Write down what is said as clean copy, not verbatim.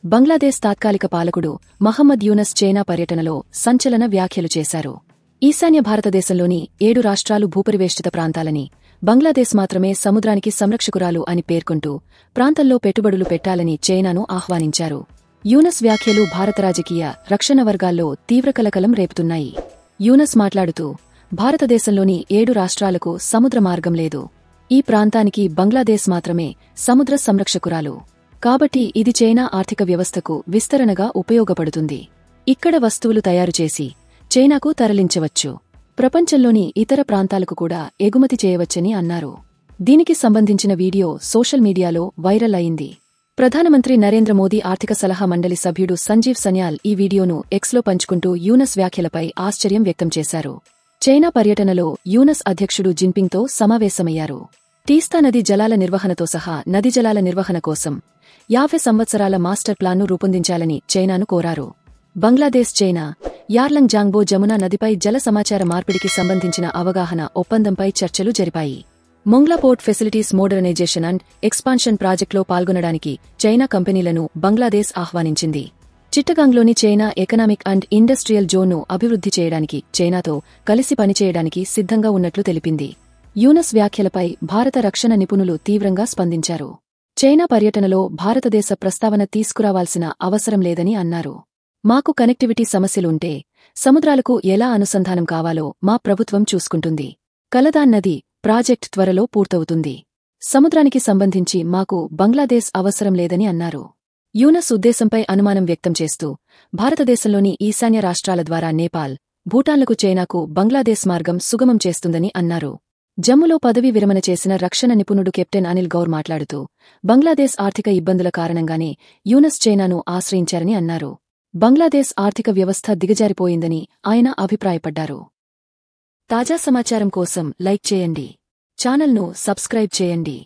బంగ్లాదేశ్ తాత్కాలిక పాలకుడు మహమ్మద్ యూనస్ చైనా పర్యటనలో సంచలన వ్యాఖ్యలు చేశారు. ఈశాన్య భారతదేశంలోని 7 రాష్ట్రాలు భూపరివేష్టిత ప్రాంతాలని, బంగ్లాదేశ్ మాత్రమే సముద్రానికి సంరక్షకురాలు అని పేర్కొంటూ ప్రాంతంలో పెట్టుబడులు పెట్టాలని చైనాను ఆహ్వానించారు. యూనస్ వ్యాఖ్యలు భారత రాజకీయ, రక్షణ వర్గాల్లో తీవ్ర కలకలం రేపుతున్నాయి. యూనస్ మాట్లాడుతూ, భారతదేశంలోని 7 రాష్ట్రాలకు సముద్ర మార్గం లేదు. ఈ ప్రాంతానికి బంగ్లాదేశ్ మాత్రమే సముద్ర సంరక్షకురాలు. కాబట్టి ఇది చైనా ఆర్థిక వ్యవస్థకు విస్తరణగా ఉపయోగపడుతుంది. ఇక్కడ వస్తువులు తయారుచేసి చైనాకు తరలించవచ్చు. ప్రపంచంలోని ఇతర ప్రాంతాలకు కూడా ఎగుమతి చేయవచ్చని అన్నారు. దీనికి సంబంధించిన వీడియో సోషల్ మీడియాలో వైరల్ అయింది. ప్రధానమంత్రి నరేంద్ర మోదీ ఆర్థిక సలహా మండలి సభ్యుడు సంజీవ్ సన్యాల్ ఈ వీడియోను ఎక్స్లో పంచుకుంటూ యూనస్ వ్యాఖ్యలపై ఆశ్చర్యం వ్యక్తం చేశారు. చైనా పర్యటనలో యూనస్ అధ్యక్షుడు జిన్పింగ్తో సమావేశమయ్యారు. తీస్తా నది జలాల నిర్వహణతో సహా నది జలాల నిర్వహణ కోసం 50 సంవత్సరాల మాస్టర్ ప్లాన్ను రూపొందించాలని చైనాను కోరారు. Bangladesh China Yarlung Zangbo Jamuna నదిపై జల సమాచార మార్పిడికి సంబంధించిన అవగాహన ఒప్పందంపై చర్చలు జరిపాయి. Mongla port facilities modernisation and expansion ప్రాజెక్టులో పాల్గొనడానికి చైనా కంపెనీలను బంగ్లాదేశ్ ఆహ్వానించింది. చిట్టగాంగ్లోని చైనా ఎకనామిక్ అండ్ ఇండస్ట్రియల్ జోన్ను అభివృద్ధి చేయడానికి చైనాతో కలిసి పనిచేయడానికి సిద్ధంగా ఉన్నట్లు తెలిపింది. యూనస్ వ్యాఖ్యలపై భారత రక్షణ నిపుణులు తీవ్రంగా స్పందించారు. చైనా పర్యటనలో భారతదేశ ప్రస్తావన తీసుకురావాల్సిన అవసరం లేదని అన్నారు. మాకు కనెక్టివిటీ సమస్యలుంటే సముద్రాలకు ఎలా అనుసంధానం కావాలో మా ప్రభుత్వం చూసుకుంటుంది. కలదాన్ నది ప్రాజెక్ట్ త్వరలో పూర్తవుతుంది. సముద్రానికి సంబంధించి మాకు బంగ్లాదేశ్ అవసరం లేదని అన్నారు. యూనస్ ఉద్దేశంపై అనుమానం వ్యక్తం చేస్తూ భారతదేశంలోని ఈశాన్య రాష్ట్రాల ద్వారా నేపాల్, భూటాన్లకు చైనాకు బంగ్లాదేశ్ మార్గం సుగమం చేస్తుందని అన్నారు. జమ్ములో పదవీ విరమణ చేసిన రక్షణ నిపుణుడు కెప్టెన్ అనిల్ గౌర్ మాట్లాడుతూ బంగ్లాదేశ్ ఆర్థిక ఇబ్బందుల కారణంగానే యూనస్ చైనాను ఆశ్రయించారని అన్నారు. బంగ్లాదేశ్ ఆర్థిక వ్యవస్థ దిగజారిపోయిందని ఆయన అభిప్రాయపడ్డారు. తాజా సమాచారం కోసం లైక్ చేయండి. ఛానల్ను సబ్స్క్రైబ్ చేయండి.